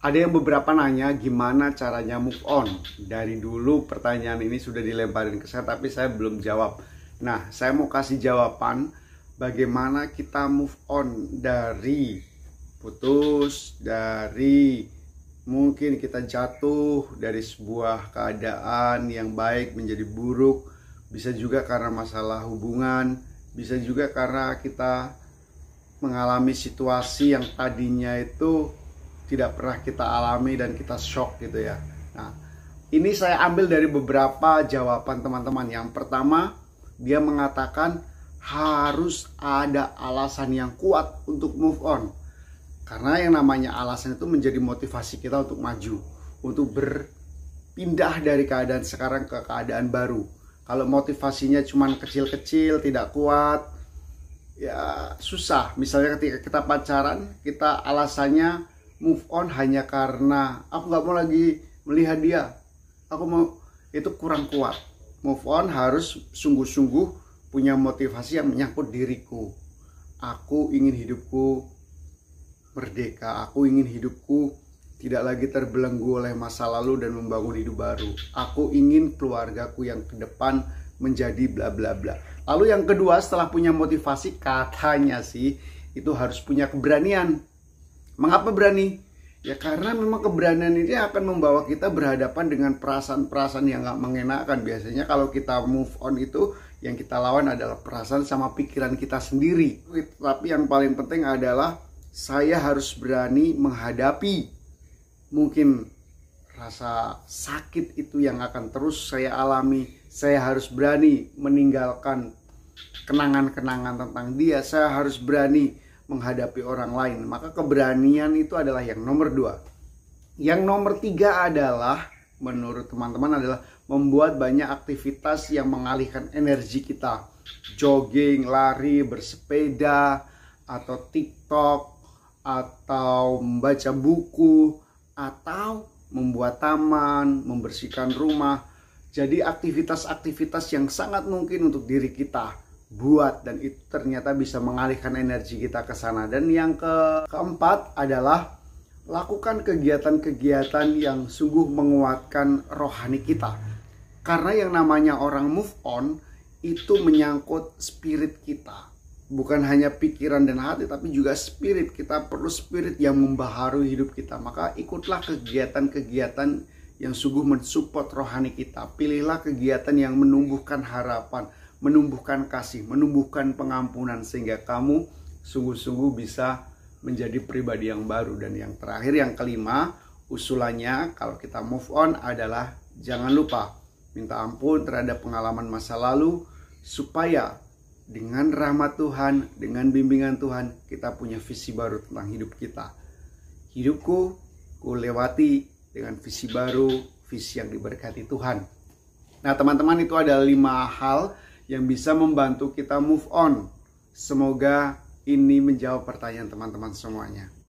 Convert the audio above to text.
Ada yang beberapa nanya gimana caranya move on. Dari dulu pertanyaan ini sudah dilemparin ke saya tapi saya belum jawab. Nah, saya mau kasih jawaban bagaimana kita move on dari putus, dari mungkin kita jatuh dari sebuah keadaan yang baik menjadi buruk. Bisa juga karena masalah hubungan, bisa juga karena kita mengalami situasi yang tadinya itu tidak pernah kita alami dan kita shock gitu ya. Nah, ini saya ambil dari beberapa jawaban teman-teman. Yang pertama, dia mengatakan harus ada alasan yang kuat untuk move on. Karena yang namanya alasan itu menjadi motivasi kita untuk maju, untuk berpindah dari keadaan sekarang ke keadaan baru. Kalau motivasinya cuma kecil-kecil, tidak kuat, ya susah. Misalnya ketika kita pacaran, kita alasannya move on hanya karena aku nggak mau lagi melihat dia, aku mau, itu kurang kuat. Move on harus sungguh-sungguh punya motivasi yang menyangkut diriku. Aku ingin hidupku merdeka, aku ingin hidupku tidak lagi terbelenggu oleh masa lalu dan membangun hidup baru. Aku ingin keluargaku yang ke depan menjadi bla bla bla. Lalu yang kedua, setelah punya motivasi, katanya sih itu harus punya keberanian. Mengapa berani? Ya karena memang keberanian ini akan membawa kita berhadapan dengan perasaan-perasaan yang gak mengenakan. Biasanya kalau kita move on itu yang kita lawan adalah perasaan sama pikiran kita sendiri. Tapi yang paling penting adalah saya harus berani menghadapi mungkin rasa sakit itu yang akan terus saya alami. Saya harus berani meninggalkan kenangan-kenangan tentang dia. Saya harus berani menghadapi orang lain. Maka keberanian itu adalah yang nomor 2. Yang nomor 3 adalah, menurut teman-teman, adalah membuat banyak aktivitas yang mengalihkan energi kita. Jogging, lari, bersepeda, atau TikTok, atau membaca buku, atau membuat taman, membersihkan rumah. Jadi aktivitas-aktivitas yang sangat mungkin untuk diri kita buat, dan itu ternyata bisa mengalihkan energi kita ke sana. Dan yang keempat adalah lakukan kegiatan-kegiatan yang sungguh menguatkan rohani kita. Karena yang namanya orang move on itu menyangkut spirit kita. Bukan hanya pikiran dan hati, tapi juga spirit. Kita perlu spirit yang membaharui hidup kita. Maka ikutlah kegiatan-kegiatan yang sungguh mensupport rohani kita. Pilihlah kegiatan yang menumbuhkan harapan, menumbuhkan kasih, menumbuhkan pengampunan, sehingga kamu sungguh-sungguh bisa menjadi pribadi yang baru. Dan yang terakhir, yang kelima, usulannya kalau kita move on adalah jangan lupa minta ampun terhadap pengalaman masa lalu, supaya dengan rahmat Tuhan, dengan bimbingan Tuhan, kita punya visi baru tentang hidup kita. Hidupku ku lewati dengan visi baru, visi yang diberkati Tuhan. Nah teman-teman, itu ada 5 hal yang bisa membantu kita move on. Semoga ini menjawab pertanyaan teman-teman semuanya.